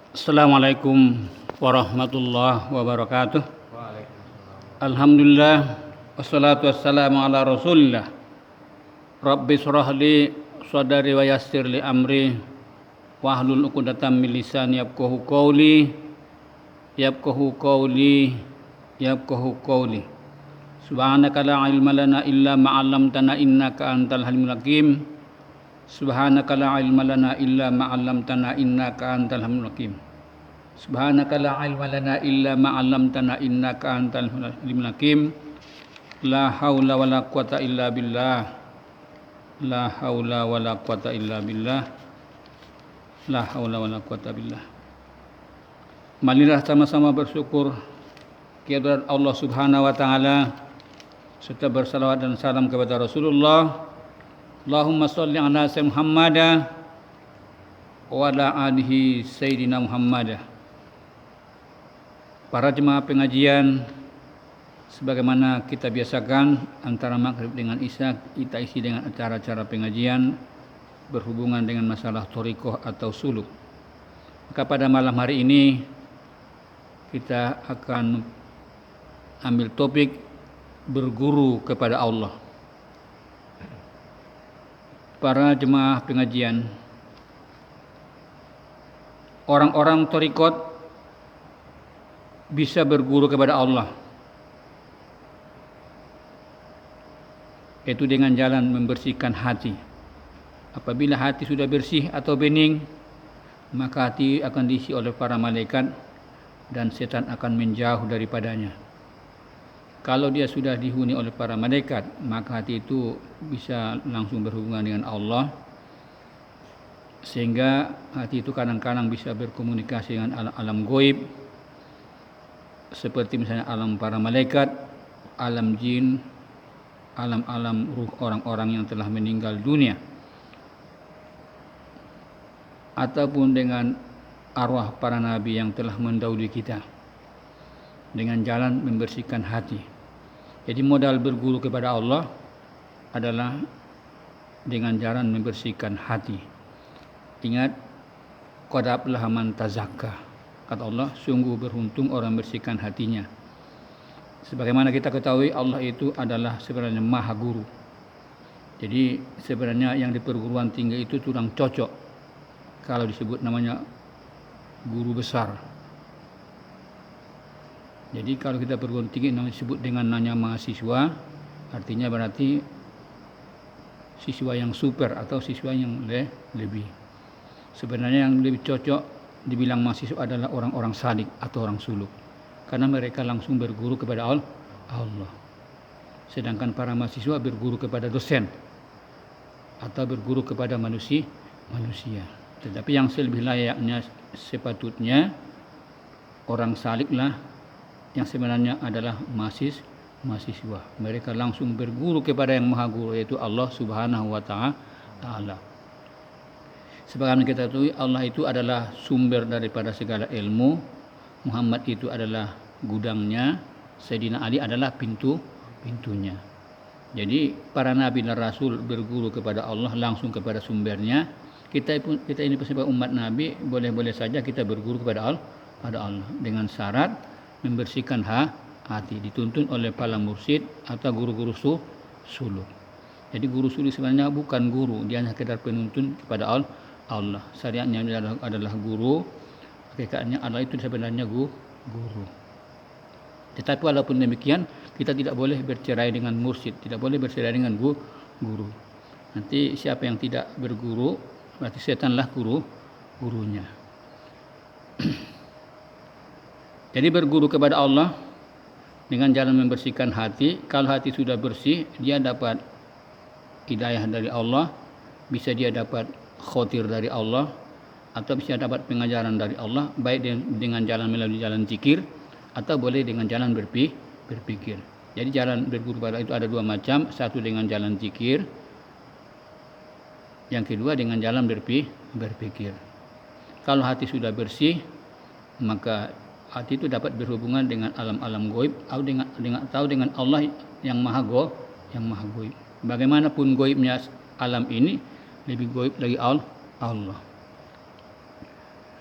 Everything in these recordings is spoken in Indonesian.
Assalamualaikum warahmatullahi wabarakatuh. Waalaikumsalam. Alhamdulillah wassalatu wassalamu ala Rasulillah. Rabbi shrah li sadri wa yassir li amri wahlul 'uqdatam min lisani yafqahu qawli yafqahu qawli yafqahu qawli. Subhanaka la ilma lana illa ma 'allamtana innaka antal halimul hakim. Subhanaka la ilma lana illa ma 'allamtana innaka antal halimul hakim. Subhanaka la ilma lana illa ma 'allamtana innaka antal halimul hakim. La haula wala quwata illa billah. La haula wala quwata illa billah. La haula wala quwata billah. Marilah sama-sama bersyukur kehadirat Allah Subhanahu wa taala serta bersalawat dan salam kepada Rasulullah. Allahumma shalli ala sayyidina Muhammad wa ala alihi sayyidina Muhammad. Para jemaah pengajian, sebagaimana kita biasakan antara maghrib dengan isya kita isi dengan acara-acara pengajian berhubungan dengan masalah thariqah atau suluk. Maka pada malam hari ini kita akan ambil topik berguru kepada Allah. Para jemaah pengajian, orang-orang thariqat bisa berguru kepada Allah, yaitu dengan jalan membersihkan hati. Apabila hati sudah bersih atau bening, maka hati akan diisi oleh para malaikat dan setan akan menjauh daripadanya. Kalau dia sudah dihuni oleh para malaikat, maka hati itu bisa langsung berhubungan dengan Allah, sehingga hati itu kadang-kadang bisa berkomunikasi dengan alam gaib, seperti misalnya alam para malaikat, alam jin, alam-alam ruh orang-orang yang telah meninggal dunia, ataupun dengan arwah para nabi yang telah mendahului kita, dengan jalan membersihkan hati. Jadi modal berguru kepada Allah adalah dengan jalan membersihkan hati. Ingat, qad aflaha man tazakka. Kata Allah, sungguh beruntung orang membersihkan hatinya. Sebagaimana kita ketahui, Allah itu adalah sebenarnya maha guru. Jadi sebenarnya yang di perguruan tinggi itu kurang cocok kalau disebut namanya guru besar. Jadi kalau kita perguruan tinggi disebut dengan nanya mahasiswa, artinya berarti siswa yang super atau siswa yang lebih. Sebenarnya yang lebih cocok dibilang mahasiswa adalah orang-orang salik atau orang suluk, karena mereka langsung berguru kepada Allah. Sedangkan para mahasiswa berguru kepada dosen atau berguru kepada manusia. Tetapi yang lebih layaknya sepatutnya orang saliklah yang sebenarnya adalah mahasiswa. Mereka langsung berguru kepada yang maha guru, yaitu Allah Subhanahu wa ta'ala. Sebagaimana kita tahu, Allah itu adalah sumber daripada segala ilmu, Muhammad itu adalah gudangnya, Sayyidina Ali adalah pintunya. Jadi para nabi dan rasul berguru kepada Allah langsung kepada sumbernya. Kita ini sebagai umat nabi boleh-boleh saja kita berguru kepada Allah dengan syarat membersihkan hati, dituntun oleh para mursyid atau guru-guru suluk. Jadi guru suluk sebenarnya bukan guru, dia hanya sekedar penuntun kepada Allah. Syariatnya adalah guru, hakikatnya Allah itu sebenarnya guru. Tetapi walaupun demikian, kita tidak boleh bercerai dengan mursyid, tidak boleh bercerai dengan guru. Nanti siapa yang tidak berguru, berarti setanlah gurunya. Jadi berguru kepada Allah dengan jalan membersihkan hati. Kalau hati sudah bersih, dia dapat hidayah dari Allah, bisa dia dapat khotir dari Allah, atau bisa dapat pengajaran dari Allah, baik dengan jalan melalui jalan zikir atau boleh dengan jalan berpikir. Jadi jalan berguru kepada Allah itu ada dua macam, satu dengan jalan zikir, yang kedua dengan jalan berpikir. Kalau hati sudah bersih, maka hati itu dapat berhubungan dengan alam-alam gaib atau dengan Allah yang maha gaib. Bagaimanapun gaibnya alam ini, lebih gaib dari Allah.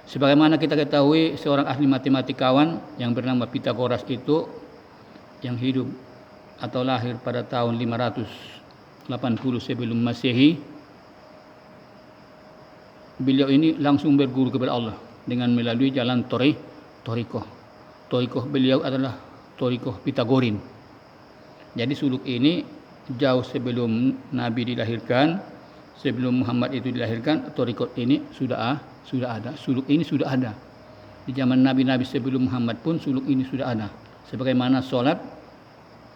Sebagaimana kita ketahui seorang ahli matematikawan yang bernama Pythagoras itu yang hidup atau lahir pada tahun 580 sebelum Masehi. Beliau ini langsung berguru kepada Allah dengan melalui jalan Thorikoh. Thorikoh beliau adalah Thorikoh Pythagorean. Jadi suluk ini jauh sebelum Nabi dilahirkan, sebelum Muhammad itu dilahirkan, Thorikoh ini sudah ada. Suluk ini sudah ada. Di zaman Nabi-Nabi sebelum Muhammad pun suluk ini sudah ada. Sebagaimana solat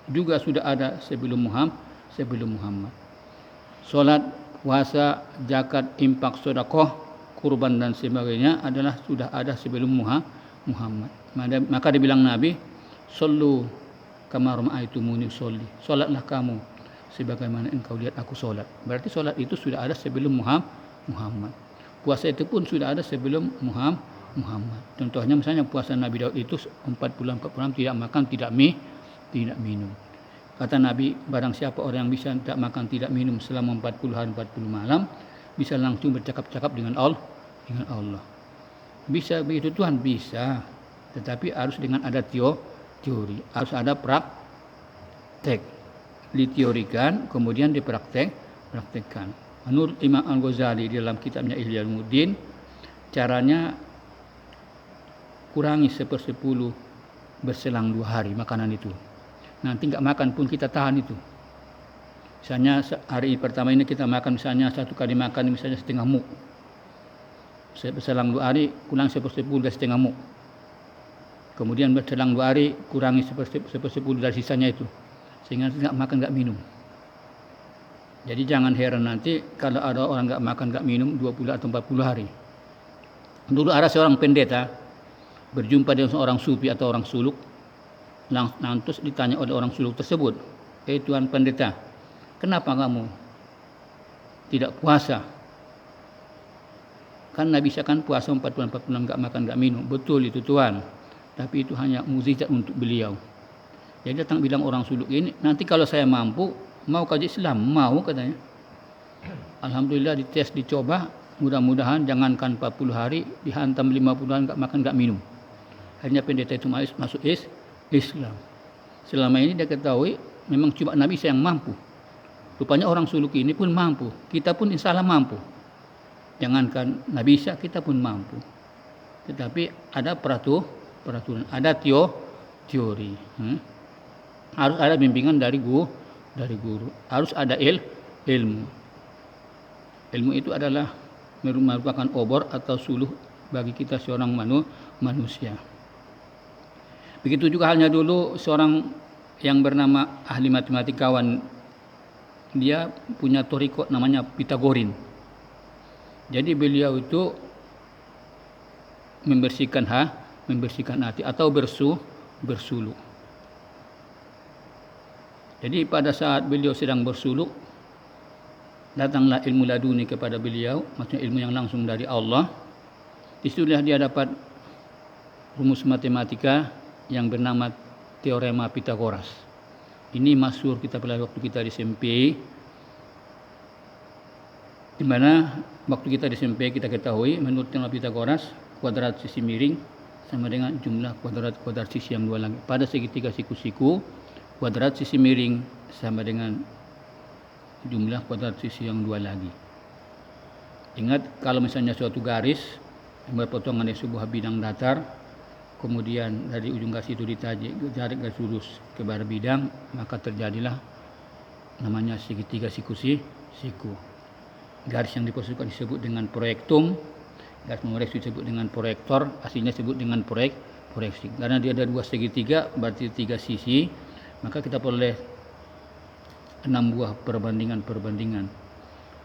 juga sudah ada sebelum Muhammad. Solat, puasa, zakat, infak, sedekah, kurban dan sebagainya adalah sudah ada sebelum Muhammad. Maka dibilang Nabi, "Shallu kama ra'aitumuni sholli." Salatlah kamu sebagaimana engkau lihat aku solat. Berarti solat itu sudah ada sebelum Muhammad. Puasa itu pun sudah ada sebelum Muhammad. Contohnya misalnya puasa Nabi Daud itu 40 tidak makan, tidak minum. Kata Nabi, barang siapa orang yang bisa tidak makan, tidak minum selama 40 hari 40 malam, bisa langsung bercakap-cakap dengan Allah. Bisa begitu Tuhan? Bisa. Tetapi harus dengan ada teori, harus ada praktek. Diteorikan, kemudian dipraktekkan. Menurut Imam Al-Ghazali dalam kitabnya Ihya Ulumuddin, caranya kurangi 1/10 berselang 2 hari makanan itu. Nanti enggak makan pun kita tahan itu. Misalnya hari pertama ini kita makan misalnya satu kali makan misalnya setengah muk. Berselang 2 hari kurangi 1/10 dari setengah muk. Kemudian berselang 2 hari kurangi 1/10 dari sisanya itu. Sehingga enggak makan enggak minum. Jadi jangan heran nanti kalau ada orang enggak makan enggak minum 20 atau 40 hari. Dulu ada seorang pendeta berjumpa dengan seorang sufi atau orang suluk. Lantas ditanya oleh orang suluk tersebut, Tuan pendeta, kenapa kamu tidak puasa? Kan Nabi bisa kan puasa 4 bulan 4 bulan enggak makan enggak minum. Betul itu Tuan. Tapi itu hanya mukjizat untuk beliau. Jadi datang bilang orang suluk ini, nanti kalau saya mampu mau kaji Islam, mau katanya. Alhamdulillah dites, dicoba, mudah-mudahan jangankan 40 hari, dihantam 50 hari enggak makan enggak minum. Akhirnya pendeta itu masuk Islam. Selama ini dia ketahui memang cuma Nabi yang mampu. Rupanya orang suluk ini pun mampu. Kita pun insya Allah mampu. Jangankan Nabi Isa, kita pun mampu. Tetapi ada peraturan, ada teori. Harus ada bimbingan dari guru. Harus ada ilmu. Ilmu itu adalah merupakan obor atau suluh bagi kita seorang manusia. Begitu juga halnya dulu seorang yang bernama ahli matematikawan, dia punya thoriko namanya Pythagorean. Jadi beliau itu membersihkan hati atau bersuluk. Jadi pada saat beliau sedang bersuluk, datanglah ilmu laduni kepada beliau, maksudnya ilmu yang langsung dari Allah. Disitulah dia dapat rumus matematika yang bernama teorema Pythagoras. Ini masyhur kita pelajari waktu kita di SMP. Di mana waktu kita di SMP kita ketahui menurut teorema Pythagoras, kuadrat sisi miring sama dengan jumlah kuadrat sisi yang 2 lagi. Pada segitiga siku-siku, kuadrat sisi miring sama dengan jumlah kuadrat sisi yang 2 lagi. Ingat kalau misalnya suatu garis yang berpotongan dari sebuah bidang datar, kemudian dari ujung garis itu ditarik garis lurus ke barat bidang, maka terjadilah namanya segitiga siku. Garis yang diposisikan disebut dengan proyektum, garis memoreksi disebut dengan proyektor, aslinya disebut dengan proyeksi. Karena dia ada 2 segitiga, berarti 3 sisi, maka kita peroleh 6 buah perbandingan.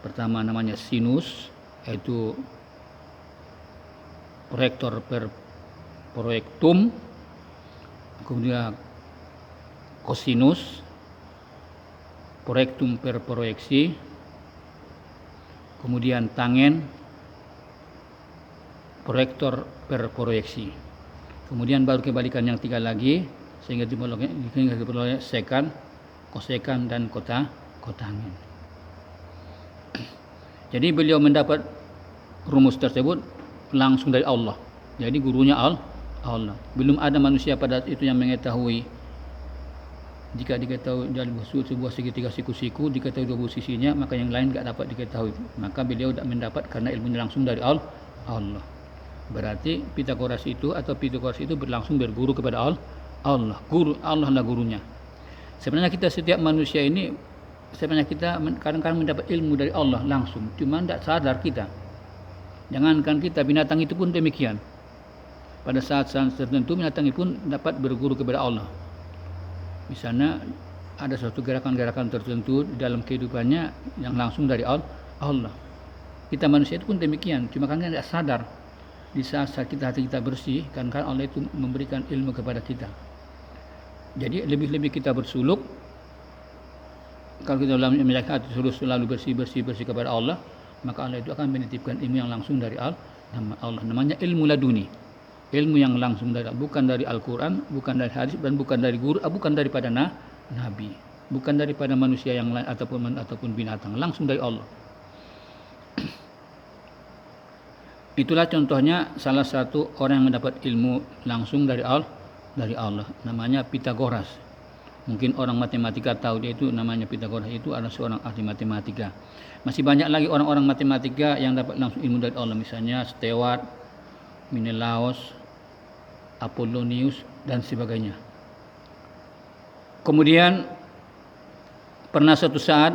Pertama namanya sinus, yaitu proyektor per proyektum, kemudian kosinus, proyektum per proyeksi, kemudian tangen, proyektor per proyeksi. Kemudian baru kebalikan yang 3 lagi, sehingga diperoleh sekan, kosekan dan kotangen. Jadi beliau mendapat rumus tersebut langsung dari Allah. Jadi gurunya Allah. Belum ada manusia pada itu yang mengetahui. Jika diketahui dalam sebuah segitiga siku-siku, diketahui dua sisinya, maka yang lain tidak dapat diketahui. Maka beliau tidak mendapat karena ilmunya langsung dari Allah. Berarti Pitagoras itu berlangsung berguru kepada Allah. Guru Allah lah gurunya. Sebenarnya kita setiap manusia ini, sebenarnya kita kadang-kadang mendapat ilmu dari Allah langsung, cuma tidak sadar kita. Jangankan kita, binatang itu pun demikian. Pada saat-saat tertentu binatang itu pun dapat berguru kepada Allah. Misalnya ada suatu gerakan-gerakan tertentu dalam kehidupannya yang langsung dari Allah. Kita manusia itu pun demikian, cuma kan tidak sadar. Di saat hati kita bersih, kan Allah itu memberikan ilmu kepada kita. Jadi lebih-lebih kita bersuluk. Kalau kita dalam menjaga hati selalu bersih kepada Allah, maka Allah itu akan menitipkan ilmu yang langsung dari Allah. Namanya ilmu laduni. Ilmu yang langsung dari Allah, bukan dari Al-Quran, bukan dari hadis, dan bukan dari guru, bukan daripada nabi, bukan daripada manusia yang lain ataupun binatang, langsung dari Allah. Itulah contohnya salah satu orang yang mendapat ilmu langsung dari Allah, namanya Pitagoras. Mungkin orang matematika tahu dia itu, namanya Pitagoras itu adalah seorang ahli matematika. Masih banyak lagi orang-orang matematika yang dapat langsung ilmu dari Allah, misalnya Stewart, Menelaus, Apollonius dan sebagainya. Kemudian pernah suatu saat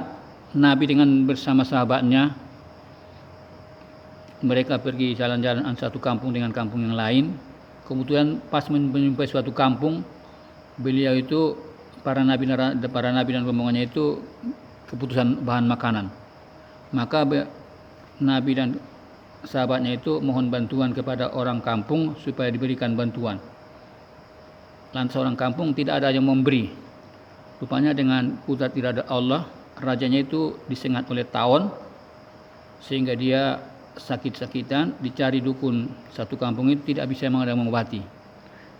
Nabi dengan bersama sahabatnya, mereka pergi jalan-jalan antara satu kampung dengan kampung yang lain. Kemudian pas menyampai suatu kampung, beliau itu para nabi dan rombongannya itu keputusan bahan makanan. Maka Nabi dan sahabatnya itu mohon bantuan kepada orang kampung supaya diberikan bantuan. Lantas orang kampung tidak ada yang memberi. Rupanya dengan kudrat irada Allah, rajanya itu disengat oleh tawon sehingga dia sakit-sakitan, dicari dukun satu kampung itu tidak bisa mengobati.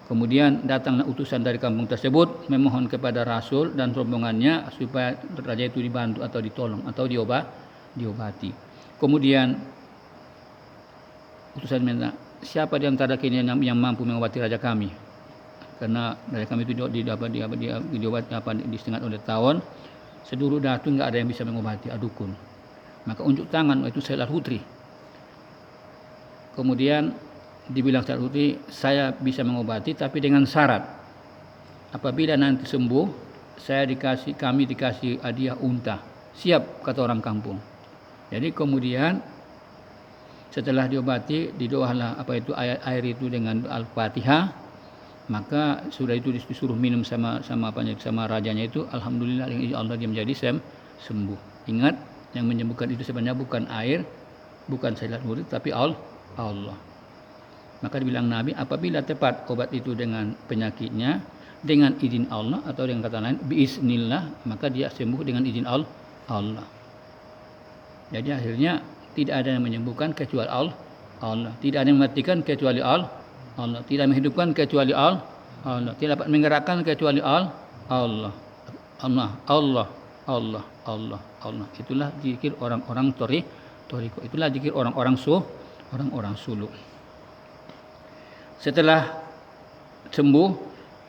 Kemudian datanglah utusan dari kampung tersebut memohon kepada Rasul dan rombongannya supaya raja itu dibantu atau ditolong atau diobati. Kemudian utusan minta, siapa di antara kalian yang mampu mengobati raja kami? Karena raja kami itu disengat oleh tawon, seluruh datu enggak ada yang bisa mengobati, dukun. Maka unjuk tangan, itu Said Al-Hudri. Kemudian dibilang Said Al-Hudri, saya bisa mengobati tapi dengan syarat. Apabila nanti sembuh, kami dikasih hadiah unta. Siap, kata orang kampung. Jadi kemudian setelah diobati, didoalah air itu dengan Al-Fatihah, maka sudah itu disuruh minum sama rajanya itu, alhamdulillah insya Allah dia menjadi sembuh. Ingat, yang menyembuhkan itu sebenarnya bukan air, bukan Said Al-Hudri, tapi Allah. Maka dibilang Nabi, apabila tepat obat itu dengan penyakitnya dengan izin Allah atau dengan kata lain biiznillah, maka dia sembuh dengan izin Allah. Jadi akhirnya tidak ada yang menyembuhkan kecuali Allah. Tidak ada yang mematikan kecuali Allah. Tidak menghidupkan kecuali Allah. Tidak dapat menggerakkan kecuali Allah. Itulah zikir orang-orang toriko. Itulah zikir orang-orang suluk. Setelah sembuh,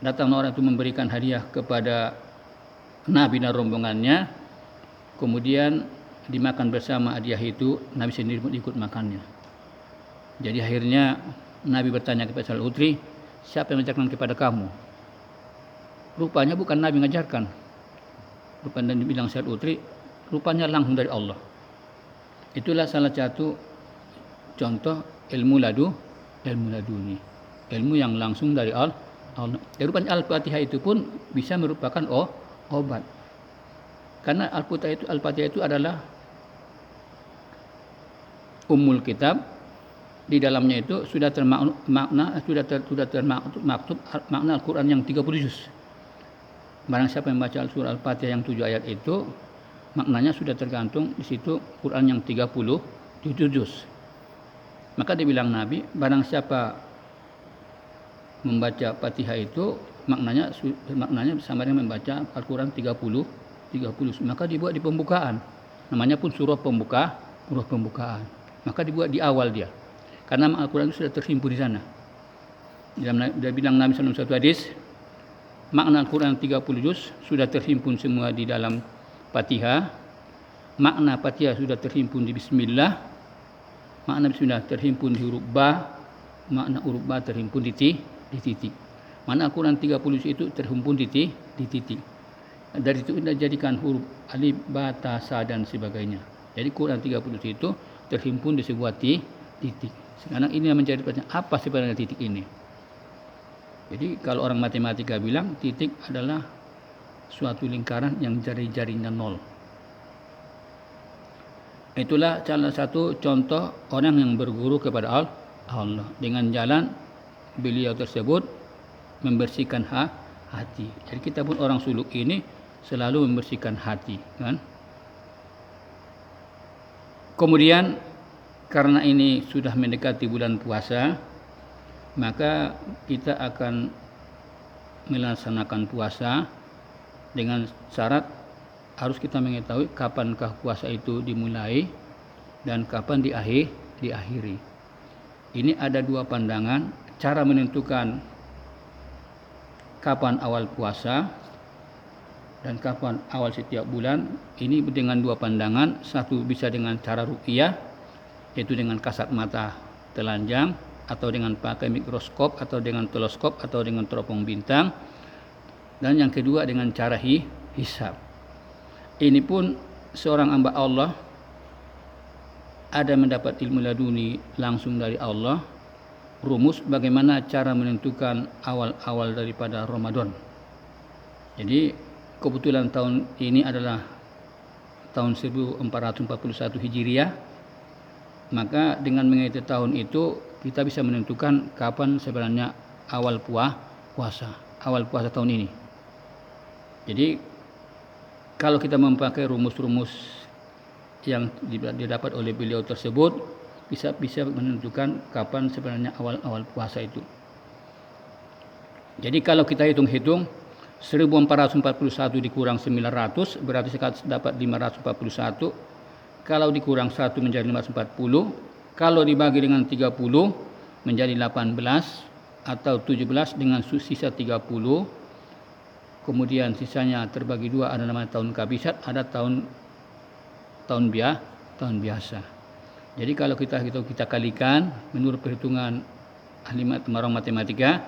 datang orang itu memberikan hadiah kepada Nabi dan rombongannya. Kemudian dimakan bersama hadiah itu, Nabi sendiri pun ikut makannya. Jadi akhirnya Nabi bertanya kepada Said Al-Hudri, siapa yang mengajarkan kepada kamu? Rupanya bukan Nabi mengajarkan. Rupanya dibilang Said Al-Hudri, rupanya langsung dari Allah. Itulah salah satu contoh ilmu laduni. Ilmu yang langsung dari Allah. Rupanya Al-Fatihah itu pun bisa merupakan obat. Karena Al-Fatihah itu adalah Ummul Kitab. Di dalamnya itu sudah termaktub makna Al-Quran yang 30 juz. Barang siapa yang baca surah Al-Fatihah yang 7 ayat itu, maknanya sudah tergantung di situ Quran yang 37 juz. Maka dibilang Nabi, barang siapa membaca Fatihah itu maknanya sama dengan membaca Al-Quran 30 juz. Maka dibuat di pembukaan. Namanya pun surah pembukaan. Maka dibuat di awal dia. Karena Al-Quran itu sudah terhimpun di sana. Dia bilang Nabi SAW satu hadis, makna Al-Quran 30 juz sudah terhimpun semua di dalam Fatihah. Makna Fatihah sudah terhimpun di Bismillah. Makna Bismillah terhimpun di huruf Ba. Makna huruf Ba terhimpun di titik. Makna Al-Quran 30 juz itu terhimpun di titik. Dari itu kita jadikan huruf alif, ba, ta, sa dan sebagainya. Jadi Quran 30 juz itu terhimpun di sebuah titik. Sekarang ini yang menjadi pertanyaan, apa sebenarnya titik ini? Jadi kalau orang matematika bilang titik adalah suatu lingkaran yang jari-jarinya nol. Itulah salah satu contoh orang yang berguru kepada Allah. Dengan jalan beliau tersebut membersihkan hati. Jadi kita pun orang suluk ini selalu membersihkan hati, kan? Kemudian karena ini sudah mendekati bulan puasa, maka kita akan melaksanakan puasa dengan syarat harus kita mengetahui kapankah puasa itu dimulai dan kapan diakhiri. Ini ada dua pandangan cara menentukan kapan awal puasa dan kapan awal setiap bulan. Ini dengan dua pandangan. Satu bisa dengan cara ruqyah, yaitu dengan kasat mata telanjang, atau dengan pakai mikroskop, atau dengan teleskop, atau dengan teropong bintang. Dan yang kedua dengan cara hisab. Ini pun seorang hamba Allah ada mendapat ilmu laduni langsung dari Allah, rumus bagaimana cara menentukan awal-awal daripada Ramadan. Jadi kebetulan tahun ini adalah tahun 1441 Hijriah, maka dengan menghitung tahun itu kita bisa menentukan kapan sebenarnya awal puasa tahun ini. Jadi kalau kita memakai rumus-rumus yang didapat oleh beliau tersebut, bisa menentukan kapan sebenarnya awal puasa itu. Jadi kalau kita hitung-hitung 1441 dikurang 900 berarti dapat 541. Kalau dikurang 1 menjadi 540. Kalau dibagi dengan 30 menjadi 18 atau 17 dengan sisa 30. Kemudian sisanya terbagi 2 ada nama tahun kabisat, ada tahun biasa. Jadi kalau kita kalikan menurut perhitungan ahli orang matematika,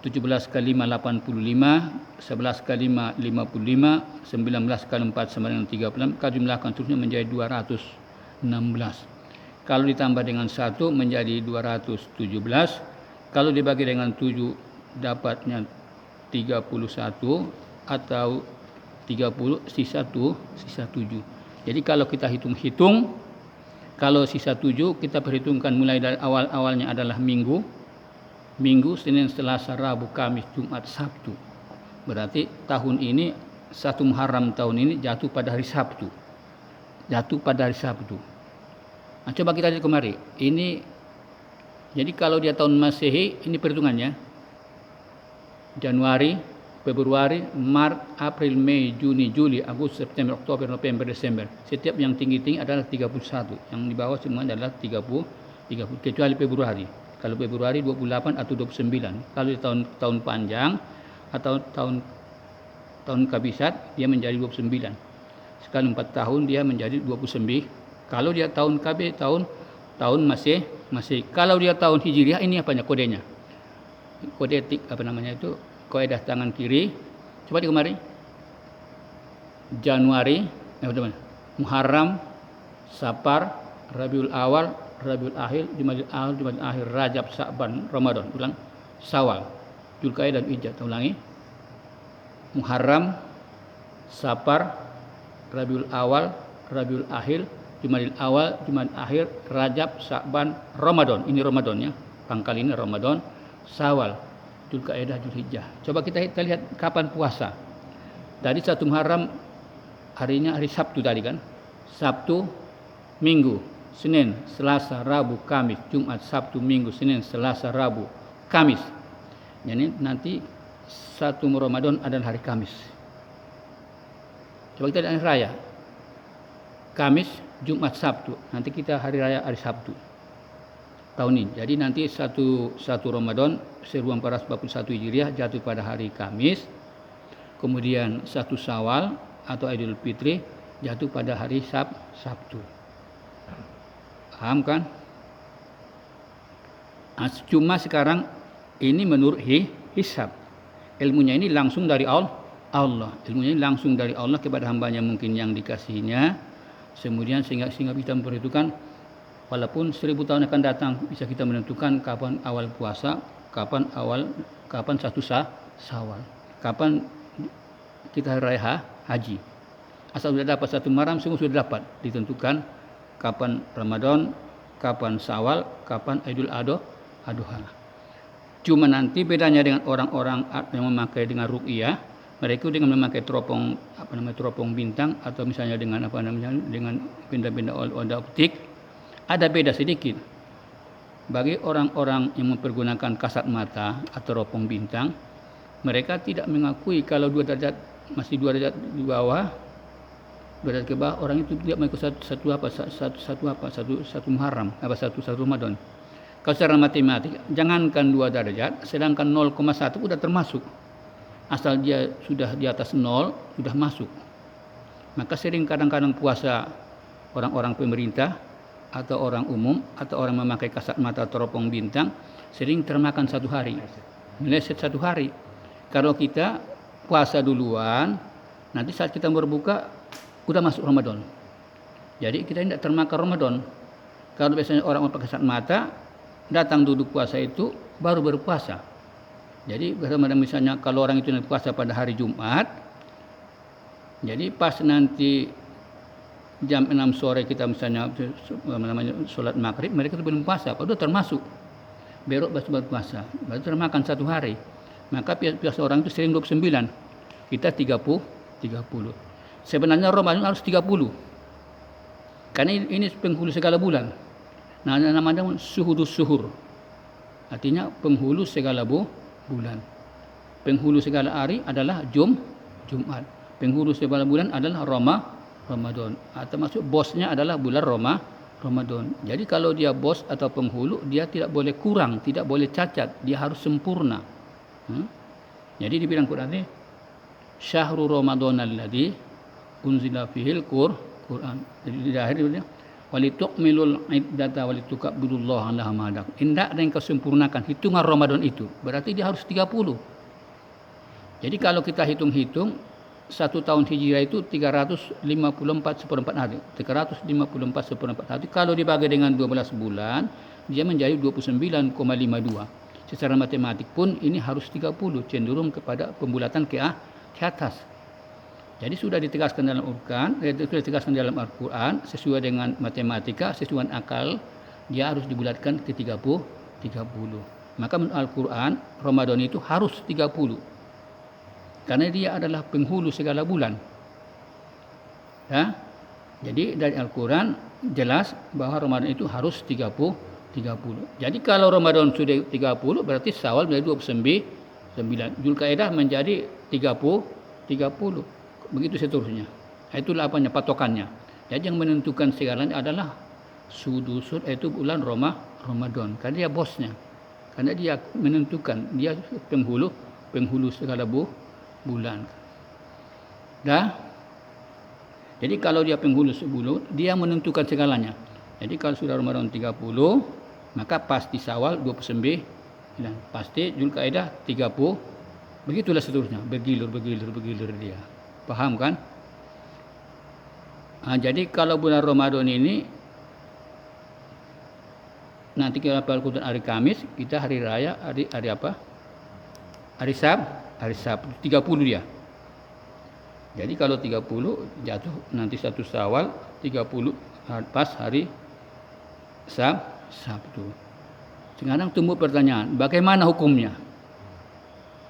17 kali 5 85, 11 kali 5 55, 19 kali 4 sama dengan 36, kalau jumlahkan terusnya menjadi 216. Kalau ditambah dengan 1 menjadi 217. Kalau dibagi dengan 7 dapatnya 31 atau 30 sisa 7. Jadi kalau kita hitung-hitung, kalau sisa 7 kita perhitungkan mulai dari awalnya adalah minggu, Senin, Selasa, Rabu, Kamis, Jumat, Sabtu. Berarti tahun ini 1 Muharram tahun ini jatuh pada hari Sabtu. Nah, coba kita lihat kemari. Ini jadi kalau dia tahun Masehi, ini perhitungannya. Januari, Februari, Maret, April, Mei, Juni, Juli, Agustus, September, Oktober, November, Desember. Setiap yang tinggi-tinggi adalah 31. Yang di bawah semua adalah 30 kecuali Februari. Kalau Februari 28 atau 29. Kalau di tahun panjang atau tahun kabisat dia menjadi 29. Sekali 4 tahun dia menjadi 29. Kalau dia tahun KB tahun masih. Kalau dia tahun Hijriah ini apanya kodenya? Kode etik kaidah tangan kiri. Coba di kemari. Januari, Muharram, Safar, Rabiul Awal, Rabiul Akhir, Jumadil Akhir, Rajab, Sa'ban, Ramadan. Ulang. Syawal, Dzulqa'dah dan Dzulhijjah. Ulangi. Muharram, Safar, Rabiul Awal, Rabiul Akhir, Jumadil Awal, Jumadil Akhir, Rajab, Sa'ban, Ramadan. Ini Ramadan ya. Pangkal ini Ramadan, Syawal, Dzulqa'dah, Dzulhijjah. Coba kita lihat kapan puasa. Tadi 1 Muharram harinya hari Sabtu tadi kan. Sabtu, Minggu, Senin, Selasa, Rabu, Kamis, Jumat, Sabtu, Minggu, Senin, Selasa, Rabu, Kamis. Jadi nanti 1 Ramadan adalah hari Kamis. Coba kita lihat hari raya. Kamis, Jumat, Sabtu. Nanti kita hari raya hari Sabtu. tahun ini. Jadi nanti satu Ramadan 1441 Hijriah jatuh pada hari Kamis. Kemudian satu Syawal atau Idul Fitri jatuh pada hari Sabtu. Paham kan? Cuma sekarang ini menurut hisab. Ilmunya ini langsung dari Allah. Ilmunya ini langsung dari Allah kepada hambanya mungkin yang dikasihinya. Kemudian sehingga kita menentukan walaupun 1000 tahun akan datang bisa kita menentukan kapan awal puasa, kapan satu Syawal, kapan kita hari raya haji. Asal sudah dapat satu Muharram semua sudah dapat ditentukan kapan Ramadan, kapan Syawal, kapan Idul Adha. Cuma nanti bedanya dengan orang-orang yang memakai dengan ruqyah, mereka dengan memakai teropong bintang atau misalnya dengan dengan benda-benda oda optik. Ada beda sedikit. Bagi orang-orang yang mempergunakan kasat mata atau teropong bintang, mereka tidak mengakui kalau 2 derajat masih 2 derajat di bawah, 2 derajat ke bawah, orang itu tidak mengikut satu Muharram, satu Ramadan. Kalau secara matematik, jangankan 2 derajat, sedangkan 0,1 sudah termasuk. Asal dia sudah di atas 0, sudah masuk. Maka sering kadang-kadang puasa orang-orang pemerintah atau orang umum atau orang memakai kasat mata teropong bintang sering termakan 1 hari, meleset 1 hari. Kalau kita puasa duluan, nanti saat kita berbuka udah masuk Ramadan. Jadi kita tidak termakan Ramadan. Kalau biasanya orang memakai kasat mata datang duduk puasa itu baru berpuasa. Jadi misalnya kalau orang itu puasa pada hari Jumat, jadi pas nanti jam 6 sore kita misalnya sholat maghrib, mereka itu belum puasa, padahal termasuk berok baru puasa, baru termakan 1 hari. Maka biasa orang itu sering 29, kita 30. Sebenarnya Ramadan harus 30, karena ini penghulu segala bulan. Nah, namanya suhudus suhur, artinya penghulu segala bulan. Penghulu segala hari adalah Jumat. Penghulu segala bulan adalah Ramadan, atau maksud bosnya adalah bulan Ramadan. Jadi kalau dia bos atau penghulu, dia tidak boleh kurang, tidak boleh cacat, dia harus sempurna. Jadi dibilang Quran ini syahrul Ramadan alladzi unzila fihil Quran. Jadi di akhir dia walitukmilul iddata walitukabbirullaha ala ma hadakum. Hendak dan kesempurnakan hitungan Ramadan itu. Berarti dia harus 30. Jadi kalau kita hitung-hitung 1 tahun Hijriah itu 354 hari. 354 hari. Kalau dibagi dengan 12 bulan, dia menjadi 29,52. Secara matematik pun ini harus 30, cenderung kepada pembulatan ke atas. Jadi sudah ditegaskan dalam Al-Quran, sesuai dengan matematika, sesuai akal, dia harus dibulatkan ke 30. Maka menurut Al-Quran, Ramadan itu harus 30. Karena dia adalah penghulu segala bulan. Ya? Jadi dari Al-Quran jelas bahwa Ramadan itu harus 30. Jadi kalau Ramadan sudah 30 berarti Syawal menjadi 29. Dzulqa'dah menjadi 30. Begitu seterusnya. Itulah apanya patokannya. Jadi yang menentukan segalanya adalah sudusud, yaitu bulan Ramadan. Karena dia bosnya. Karena dia menentukan, dia penghulu segala bulan. Jadi kalau dia penghulu sebulan, dia menentukan segalanya. Jadi kalau sudah Ramadan 30, maka pasti Syawal 29, pasti Dzulqa'dah 30. Begitulah seterusnya, bergilir dia. Paham kan? Jadi kalau bulan Ramadan ini nanti kita berkutan hari Kamis, kita hari raya hari apa? Hari Sabtu 30 dia. Jadi kalau 30 jatuh nanti 1 Syawal 30 pas hari Sabtu. Sekarang tumbuh pertanyaan, bagaimana hukumnya?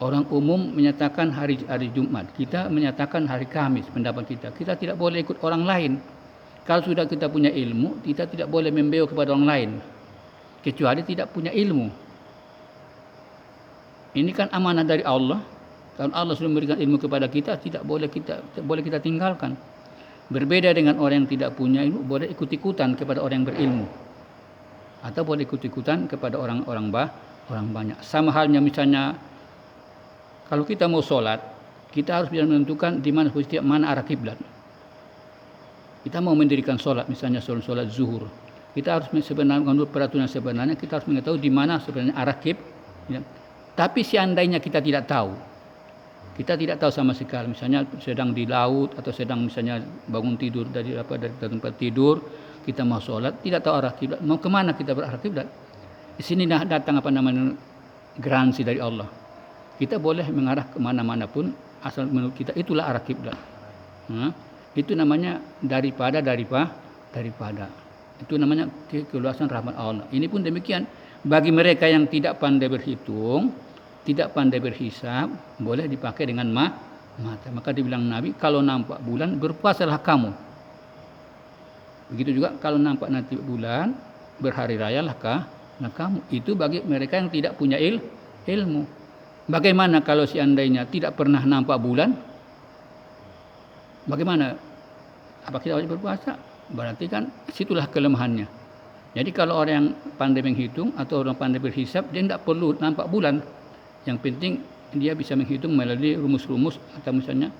Orang umum menyatakan hari Jumat, kita menyatakan hari Kamis pendapat kita. Kita tidak boleh ikut orang lain. Kalau sudah kita punya ilmu, kita tidak boleh membeu kepada orang lain. Kecuali tidak punya ilmu. Ini kan amanah dari Allah. Kalau Allah sudah memberikan ilmu kepada kita, tidak boleh kita tinggalkan. Berbeda dengan orang yang tidak punya ilmu, boleh ikut-ikutan kepada orang yang berilmu. atau boleh ikut-ikutan kepada orang banyak. Sama halnya misalnya kalau kita mau sholat, kita harus bisa menentukan di mana posisi mana arah kiblat. Kita mau mendirikan sholat, misalnya sholat zuhur, kita harus sebenarnya menurut peraturan sebenarnya kita harus mengetahui di mana sebenarnya arah kiblat. Tapi seandainya kita tidak tahu sama sekali, misalnya sedang di laut atau sedang misalnya bangun tidur dari tempat tidur, kita mau sholat, tidak tahu arah kiblat, mau kemana kita berarah kiblat? Di sini datang garansi dari Allah. Kita boleh mengarah kemana-mana pun asal menurut kita itulah arah kiblat. Itu namanya daripada. Itu namanya keluasan rahmat Allah. Ini pun demikian bagi mereka yang tidak pandai berhitung, tidak pandai berhisab, boleh dipakai dengan mata. Maka dibilang Nabi, kalau nampak bulan berpuasalah kamu. Begitu juga kalau nampak nanti bulan berhari rayalah kamu. Itu bagi mereka yang tidak punya ilmu. Bagaimana kalau seandainya tidak pernah nampak bulan? Bagaimana? Apa kita wajib berpuasa? Berarti kan situlah kelemahannya. Jadi kalau orang yang pandai menghitung atau orang pandai berhisab, dia tidak perlu nampak bulan. Yang penting dia bisa menghitung melalui rumus-rumus atau misalnya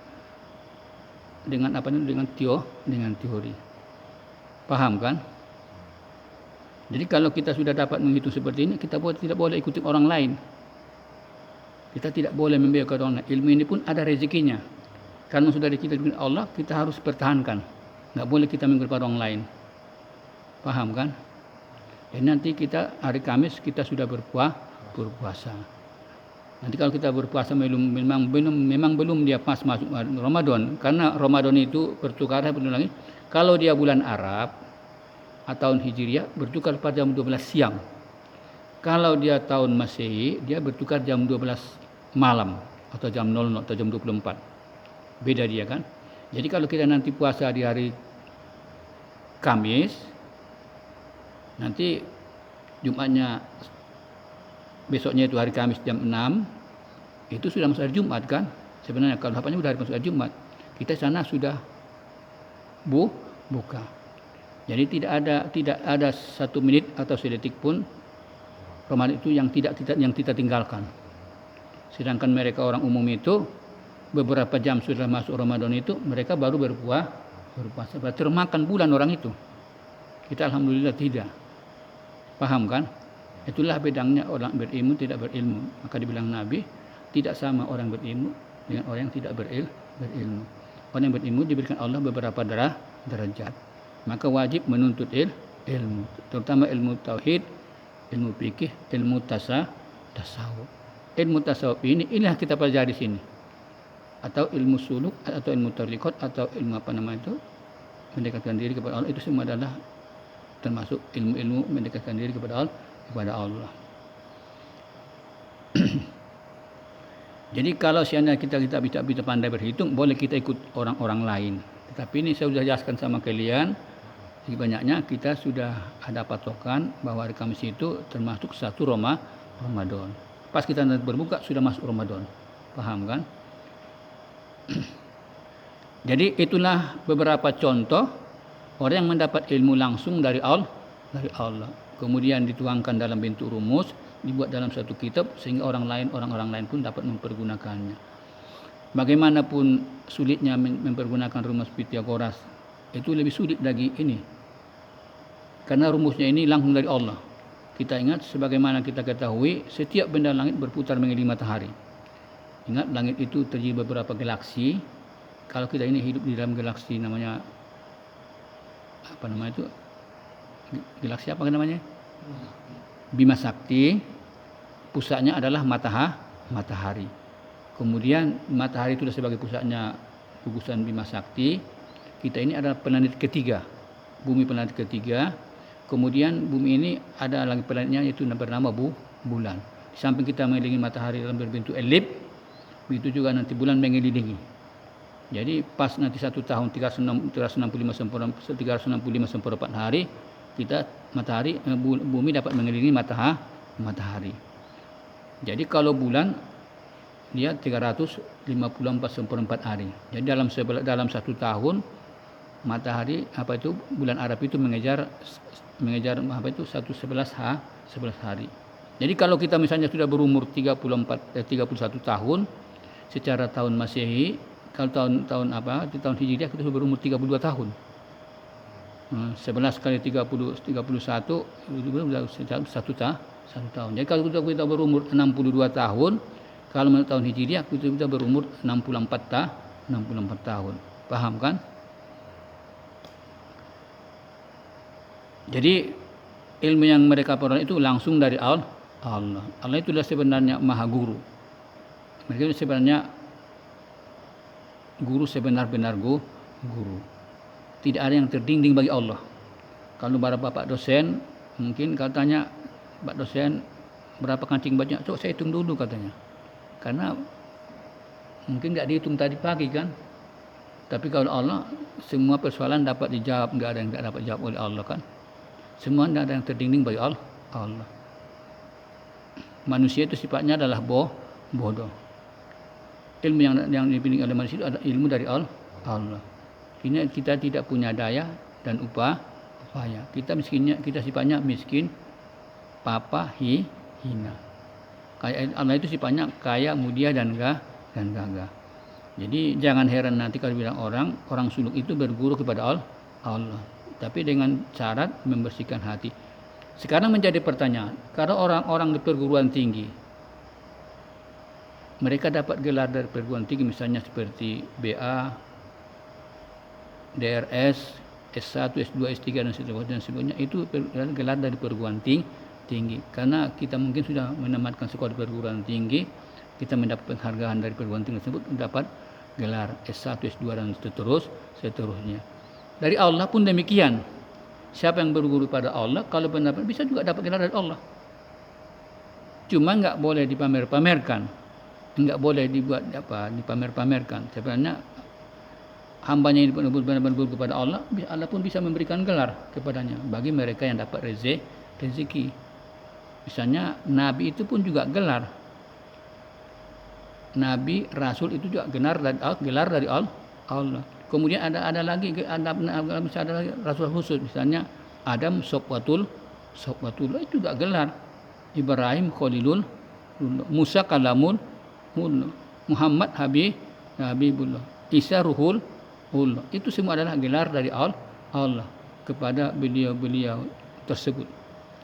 dengan teori. Paham kan? Jadi kalau kita sudah dapat menghitung seperti ini, kita tidak boleh ikuti orang lain. Kita tidak boleh membiarkan orang lain. Ilmu ini pun ada rezekinya. Karena sudah dikitakan Allah, kita harus pertahankan. Tidak boleh kita mengikuti orang lain. Paham kan? Dan nanti kita hari Kamis kita sudah berpuasa. Nanti kalau kita berpuasa memang belum dia pas masuk Ramadan. Karena Ramadan itu bertukar lagi. Kalau dia bulan Arab atau tahun Hijriah bertukar pada jam 12 siang. Kalau dia tahun Masehi, dia bertukar jam 12 malam atau jam 00 atau jam 24. Beda dia kan. Jadi kalau kita nanti puasa di hari Kamis, nanti Jumatnya besoknya itu hari Kamis jam 6, itu sudah masuk hari Jumat kan. Sebenarnya kalau hapanya sudah hari masuk hari Jumat, kita sana sudah buka. Jadi tidak ada 1 menit atau sedetik pun Ramadan itu yang kita tinggalkan. Sedangkan mereka orang umum itu beberapa jam sudah masuk Ramadan itu mereka baru berpuasa. Termakan bulan orang itu. Kita alhamdulillah tidak. Paham kan? Itulah bedanya orang berilmu tidak berilmu. Maka dibilang Nabi, tidak sama orang berilmu dengan orang yang tidak berilmu. Orang yang berilmu diberikan Allah beberapa derajat. Maka wajib menuntut ilmu, terutama ilmu tauhid, ilmu fikih, ilmu tasawuf. Ilmu tasawuf inilah kita pelajari di sini. Atau ilmu suluk atau ilmu tariqat atau ilmu mendekatkan diri kepada Allah, itu semua adalah termasuk ilmu-ilmu mendekatkan diri kepada Allah. Jadi kalau seandainya kita bisa pandai berhitung, boleh kita ikut orang-orang lain. Tetapi ini saya sudah jelaskan sama kalian, banyaknya kita sudah ada patokan bahwa hari Kamis itu termasuk satu Ramadan. Pas kita nanti berbuka sudah masuk Ramadan. Paham kan? Jadi itulah beberapa contoh orang yang mendapat ilmu langsung dari Allah. Kemudian dituangkan dalam bentuk rumus, dibuat dalam satu kitab sehingga orang-orang lain pun dapat mempergunakannya. Bagaimanapun sulitnya mempergunakan rumus Pythagoras, itu lebih sulit lagi ini. Karena rumusnya ini langsung dari Allah. Kita ingat sebagaimana kita ketahui setiap benda langit berputar mengelilingi matahari. Ingat langit itu terdiri beberapa galaksi. Kalau kita ini hidup di dalam galaksi namanya galaksi apa namanya? Bima Sakti. Pusatnya adalah matahari. Kemudian matahari itu sebagai pusatnya gugusan Bima Sakti. Kita ini adalah planet ketiga. Bumi planet ketiga. Kemudian bumi ini ada lagi planetnya yaitu bernama bulan. Di samping kita mengelilingi matahari dalam berbentuk elip, begitu juga nanti bulan mengelilingi. Jadi pas nanti 1 tahun 365 sempurna 4 hari, kita bumi dapat mengelilingi matahari. Jadi kalau bulan dia 354 sempurna 4 hari. Jadi dalam 1 tahun matahari bulan Arab itu mengejar apa itu 11 hari. Jadi kalau kita misalnya sudah berumur 31 tahun secara tahun Masehi, kalau tahun Hijriah kita sudah berumur 32 tahun. 11 kali 31 itu satu tahun. Jadi kalau kita berumur 62 tahun, kalau menurut tahun Hijriah kita berumur 64 tahun. Paham kan? Jadi ilmu yang mereka peroleh itu langsung dari Allah. Allah itulah sebenarnya Maha Guru. Mereka itu sebenarnya guru sebenar-benar guru. Tidak ada yang terdinding bagi Allah. Kalau bapak dosen, mungkin katanya, Pak dosen berapa kancing bajunya? Coba saya hitung dulu katanya. Karena mungkin nggak dihitung tadi pagi kan. Tapi kalau Allah, semua persoalan dapat dijawab, nggak ada yang nggak dapat jawab oleh Allah kan. Semua tidak ada yang terdinding bagi Allah. Manusia itu sifatnya adalah bodoh. Ilmu yang dimiliki oleh manusia itu adalah ilmu dari Allah. Ini kita tidak punya daya dan upaya. Kita sifatnya miskin, papa, hina. Allah itu sifatnya kaya, mulia dan gagah. Jadi jangan heran nanti kalau bilang orang suluk itu berguru kepada Allah. Tapi dengan syarat membersihkan hati. Sekarang menjadi pertanyaan, kalau orang-orang di perguruan tinggi, mereka dapat gelar dari perguruan tinggi misalnya seperti BA, DRS, S1, S2, S3 dan sebagainya, itu gelar dari perguruan tinggi. Karena kita mungkin sudah menamatkan sekolah perguruan tinggi, kita mendapat penghargaan dari perguruan tinggi tersebut, mendapat gelar S1, S2 dan seterusnya. Dari Allah pun demikian. Siapa yang berguru pada Allah, kalau benar-benar bisa juga dapat gelar dari Allah. Cuma enggak boleh dipamer-pamerkan. Enggak boleh dipamer-pamerkan. Sebenarnya hambanya ini benar-benar berguru kepada Allah, Allah pun bisa memberikan gelar kepadanya bagi mereka yang dapat rezeki. Misalnya Nabi itu pun juga gelar. Nabi, Rasul itu juga gelar dari Allah. Kemudian ada lagi Rasul khusus, misalnya Adam Sofwatul itu juga gelar. Ibrahim Khalilul, Musa Kalamul, Muhammad Habibullah, Isa Ruhul. Itu semua adalah gelar dari Allah kepada beliau tersebut.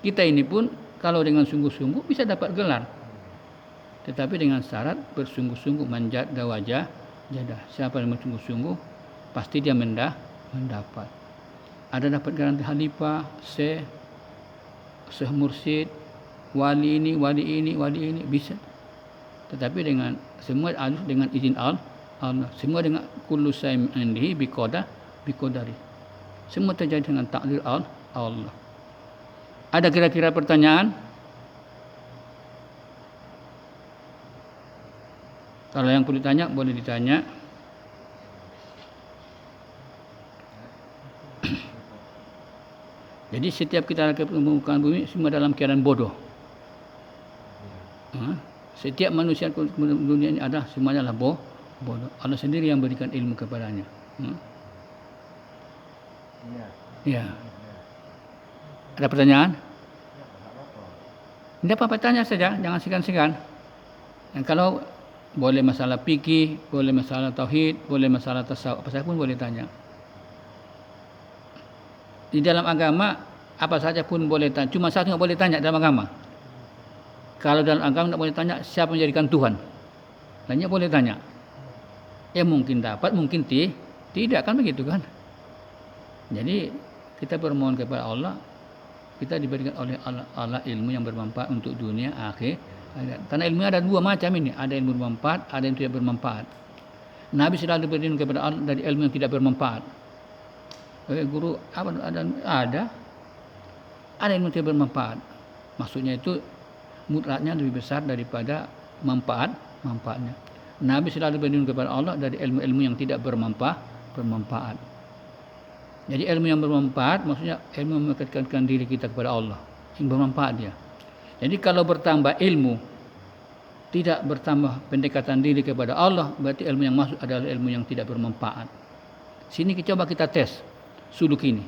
Kita ini pun kalau dengan sungguh-sungguh bisa dapat gelar. Tetapi dengan syarat bersungguh-sungguh, menjaga wajah jadah. Siapa yang bersungguh-sungguh pasti dia mendapat. Ada dapat garansi khalifah, syekh mursyid, wali ini bisa. Tetapi dengan semua dengan izin Allah, semua dengan kullu syai'in indihi biqadari. Semua terjadi dengan takdir Allah. Ada kira-kira pertanyaan? Kalau yang perlu ditanya boleh ditanya. Jadi setiap kita ke permukaan bumi semua dalam keadaan bodoh. Setiap manusia di dunia ini ada semuanya adalah bodoh. Allah sendiri yang berikan ilmu kepadanya. Ya. Ada pertanyaan? Tidak apa-apa, tanya saja, jangan segan-segan. Dan kalau boleh masalah fikih, boleh masalah tauhid, boleh masalah tasawuf, apa saja pun boleh tanya. Di dalam agama apa saja pun boleh tanya. Cuma satu nggak boleh tanya dalam agama. Kalau dalam agama nggak boleh tanya siapa yang menjadikan Tuhan. Lainnya boleh tanya. Ya mungkin dapat, mungkin tidak kan begitu kan. Jadi kita bermohon kepada Allah, kita diberikan oleh Allah ilmu yang bermanfaat untuk dunia akhir. Karena ilmu ada dua macam ini, ada ilmu bermanfaat, ada yang tidak bermanfaat. Nabi selalu berlindung kepada Allah dari ilmu yang tidak bermanfaat. Guru ada ilmu tidak bermanfaat. Maksudnya itu mudaratnya lebih besar daripada manfaatnya. Nabi selalu berlindung kepada Allah dari ilmu-ilmu yang tidak bermanfaat. Jadi ilmu yang bermanfaat maksudnya ilmu yang mendekatkan diri kita kepada Allah, yang bermanfaat dia. Jadi kalau bertambah ilmu tidak bertambah pendekatan diri kepada Allah, berarti ilmu yang masuk adalah ilmu yang tidak bermanfaat. Sini coba kita tes. suluk ini.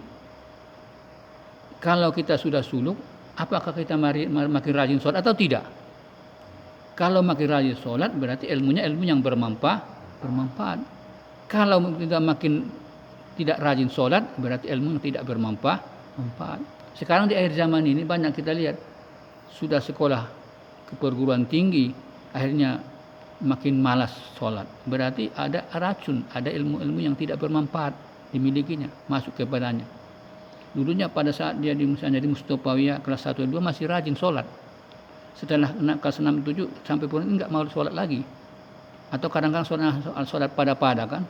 Kalau kita sudah suluk, apakah kita makin rajin sholat atau tidak? Kalau makin rajin sholat berarti ilmunya ilmu yang bermanfaat. Kalau kita makin tidak rajin sholat berarti ilmu yang tidak bermanfaat. Sekarang di akhir zaman ini banyak kita lihat sudah sekolah ke perguruan tinggi akhirnya makin malas sholat. Berarti ada racun, ada ilmu-ilmu yang tidak bermanfaat dimilikinya, masuk kepadanya. Dulunya pada saat dia misalnya di Mustofawiyah kelas 1 dan 2 masih rajin sholat. Setelah kelas 6 7 sampai pun enggak mau sholat lagi. Atau kadang-kadang sholat pada-pada kan.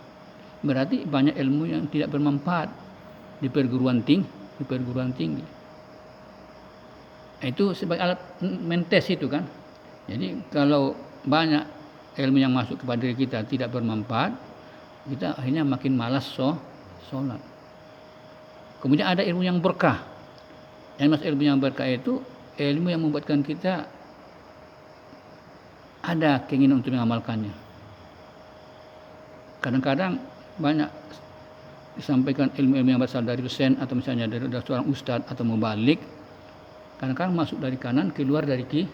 Berarti banyak ilmu yang tidak bermanfaat di perguruan tinggi. Itu sebagai alat mentes itu kan. Jadi kalau banyak ilmu yang masuk kepada diri kita tidak bermanfaat, kita akhirnya makin malas sholat. Kemudian ada ilmu yang berkah. Yang maksud ilmu yang berkah itu ilmu yang membuatkan kita ada keinginan untuk mengamalkannya. Kadang-kadang banyak disampaikan ilmu-ilmu yang berasal dari dosen atau misalnya dari seorang ustadz atau mubalik. Kadang-kadang masuk dari kanan, keluar dari kiri.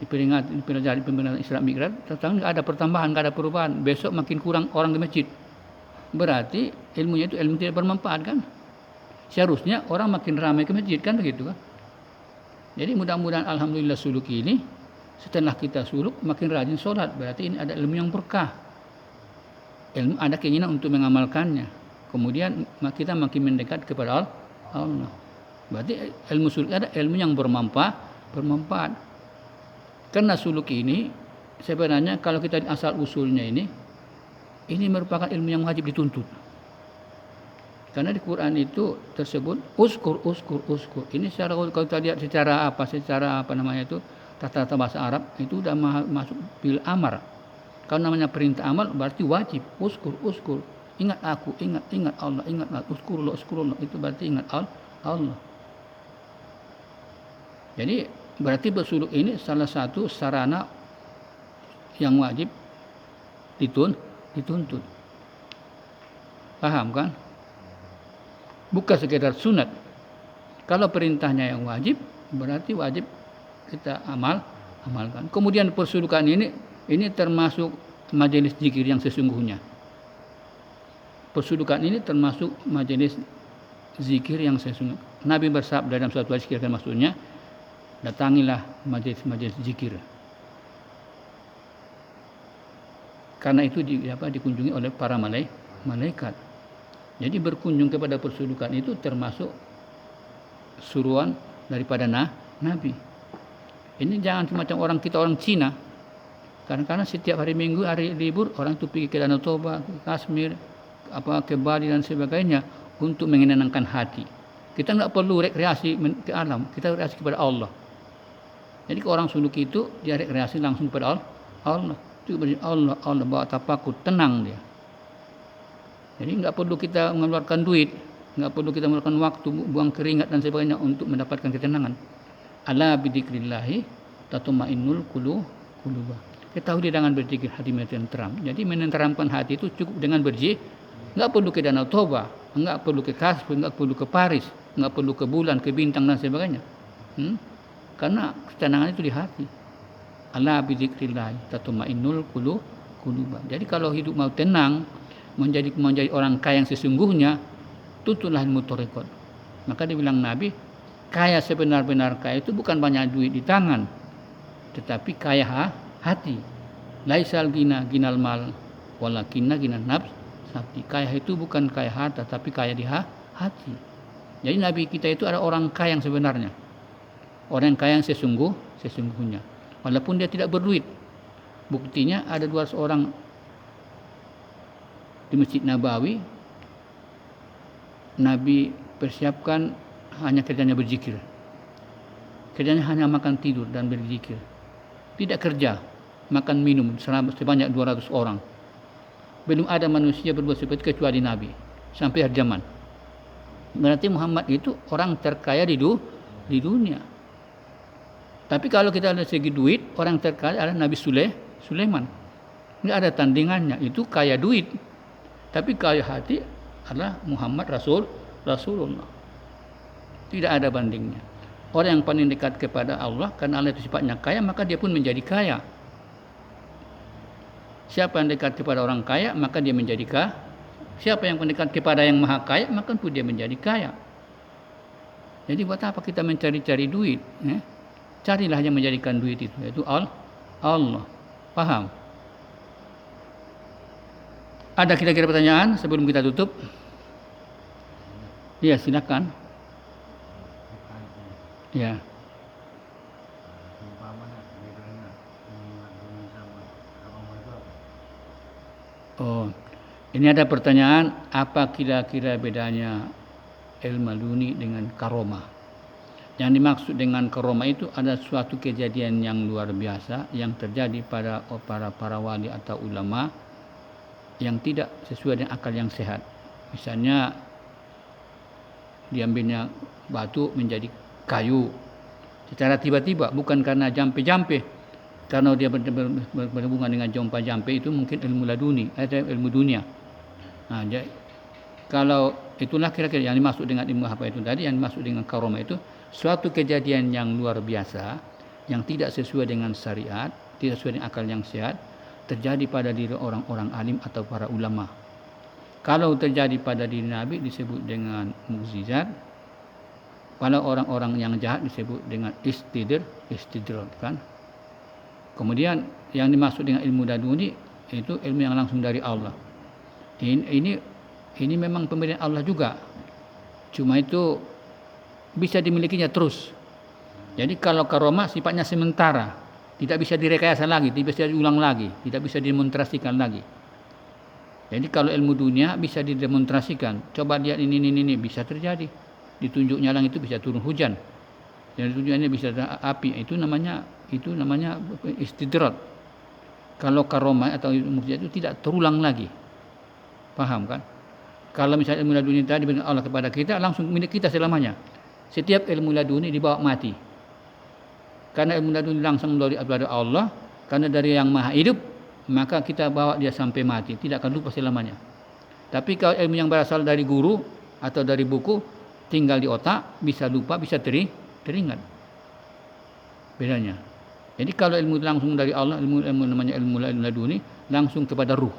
Dipelajari pembinaan Isra Mi'raj, tentang nggak ada pertambahan, nggak ada perubahan. Besok makin kurang orang di masjid. Berarti ilmunya itu ilmu tidak bermanfaat kan? Seharusnya orang makin ramai ke masjid kan begitu kan? Jadi mudah-mudahan alhamdulillah suluk ini setelah kita suluk makin rajin sholat. Berarti ini ada ilmu yang berkah. Ilmu ada keinginan untuk mengamalkannya. Kemudian kita makin mendekat kepada Allah. Berarti ilmu suluk ada ilmu yang bermanfaat. Karena suluk ini sebenarnya kalau kita asal usulnya ini merupakan ilmu yang wajib dituntut. Karena di Quran itu tersebut uskur. Ini kalau kita lihat secara tata bahasa Arab itu sudah masuk bil amar. Kalau namanya perintah amal berarti wajib. Uskur. Ingat aku, ingat Allah, ingatlah. Uskurullah. Itu berarti ingat Allah. Jadi berarti bersuluk ini salah satu sarana yang wajib dituntut. Paham kan? Bukan sekedar sunat. Kalau perintahnya yang wajib, berarti wajib kita amalkan. Kemudian persulukan ini termasuk majelis zikir yang sesungguhnya. Persulukan ini termasuk majelis zikir yang sesungguhnya. Nabi bersabda dalam suatu hadis maksudnya, datangilah majelis zikir. Karena itu dikunjungi oleh para malaikat. Jadi berkunjung kepada persulukan itu termasuk suruhan daripada Nabi. Ini jangan semacam orang Cina. Karena setiap hari Minggu, hari libur orang itu pergi ke Danau Toba, ke Kashmir, ke Bali dan sebagainya untuk menyenangkan hati. Kita enggak perlu rekreasi ke alam, kita rekreasi kepada Allah. Jadi orang suluk itu dia rekreasi langsung kepada Allah. Itu Allah bawa tafakur, tenang dia. Jadi enggak perlu kita mengeluarkan duit, enggak perlu kita mengeluarkan waktu, buang keringat dan sebagainya untuk mendapatkan ketenangan. Ala bidzikrillah tatma'innul qulub. Ketahui dengan berzikir hati menjadi tenteram. Jadi menenteramkan hati itu cukup dengan berzikir. Enggak perlu ke Danau Toba, enggak perlu ke Kashmir, enggak perlu ke Paris, enggak perlu ke bulan, ke bintang dan sebagainya. Karena ketenangan itu di hati. Ala bidzikrillah tatma'innul qulub. Jadi kalau hidup mau tenang, menjadi orang kaya yang sesungguhnya, tuntutlah ilmu tarekat. Maka dibilang Nabi, kaya sebenar-benar kaya itu bukan banyak duit di tangan, tetapi kaya hati. Laisal ginal mal, walakinna ginan nafs sakti. Kaya itu bukan kaya harta, tapi kaya di hati. Jadi Nabi kita itu adalah orang kaya yang sebenarnya, orang kaya yang sesungguhnya. Walaupun dia tidak berduit. Buktinya ada 200 orang di Masjid Nabawi, Nabi persiapkan hanya kerjanya berzikir. Kerjanya hanya makan tidur dan berzikir. Tidak kerja, makan minum sebanyak 200 orang. Belum ada manusia berbuat seperti itu kecuali Nabi sampai akhir zaman. Berarti Muhammad itu orang terkaya di dunia. Tapi kalau kita lihat segi duit, orang terkaya adalah Nabi Sulaiman. Tidak ada tandingannya, itu kaya duit. Tapi kaya hati adalah Muhammad Rasulullah. Tidak ada bandingnya. Orang yang paling dekat kepada Allah, karena Allah itu sifatnya kaya, maka dia pun menjadi kaya. Siapa yang dekat kepada orang kaya, maka dia menjadi kaya. Siapa yang mendekat kepada yang maha kaya, maka pun dia menjadi kaya. Jadi buat apa kita mencari-cari duit? Carilah yang menjadikan duit itu, yaitu Allah. Paham? Ada kira-kira pertanyaan sebelum kita tutup? Ya, silakan. Ya. Oh, ini ada pertanyaan, apa kira-kira bedanya ilmu laduni dengan karomah? Yang dimaksud dengan karomah itu ada suatu kejadian yang luar biasa yang terjadi pada para wali atau ulama yang tidak sesuai dengan akal yang sehat. Misalnya diambilnya batu menjadi kayu secara tiba-tiba, bukan karena jampe-jampe. Karena dia berhubungan dengan jampe itu mungkin ilmu laduni atau ilmu dunia. Nah, jadi, kalau itulah kira-kira yang dimaksud dengan ilmu apa itu tadi, yang dimaksud dengan karomah itu suatu kejadian yang luar biasa yang tidak sesuai dengan syariat, tidak sesuai dengan akal yang sehat, terjadi pada diri orang-orang alim atau para ulama. Kalau terjadi pada diri Nabi disebut dengan mukjizat. Kalau orang-orang yang jahat disebut dengan istidrak, kan? Kemudian yang dimaksud dengan ilmu laduni itu ilmu yang langsung dari Allah. Ini memang pemberian Allah juga. Cuma itu bisa dimilikinya terus. Jadi kalau karomah sifatnya sementara, tidak bisa direkayasa lagi, tidak bisa diulang lagi, tidak bisa didemonstrasikan lagi. Jadi kalau ilmu dunia bisa didemonstrasikan. Coba lihat ini bisa terjadi. Ditunjuk nyala itu bisa turun hujan. Dan ditunjuknya bisa ada api. Itu namanya istidrak. Kalau karomah atau mukjizat itu tidak terulang lagi. Paham kan? Kalau misalnya ilmu laduni tadi diberikan Allah kepada kita, langsung milik kita selamanya. Setiap ilmu laduni dibawa mati. Karena ilmu laduni langsung dari Allah, karena dari yang maha hidup, maka kita bawa dia sampai mati, tidak akan lupa selamanya. Tapi kalau ilmu yang berasal dari guru atau dari buku, tinggal di otak, bisa lupa, bisa teringat. Bedanya. Jadi kalau ilmu langsung dari Allah, ilmu namanya ilmu laduni, langsung kepada ruh.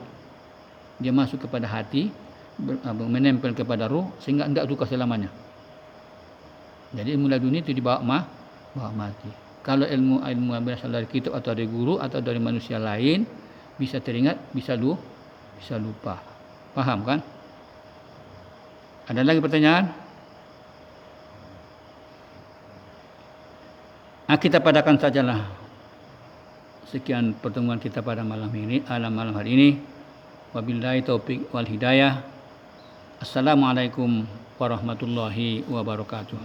Dia masuk kepada hati, menempel kepada ruh, sehingga tidak luka selamanya. Jadi ilmu laduni itu dibawa mati. Kalau ilmu yang berasal dari kitab atau dari guru atau dari manusia lain, bisa teringat, bisa lupa. Paham kan? Ada lagi pertanyaan? Kita padakan sajalah. Sekian pertemuan kita pada malam hari ini. Wabillahi taufik wal hidayah. Assalamualaikum warahmatullahi wabarakatuh.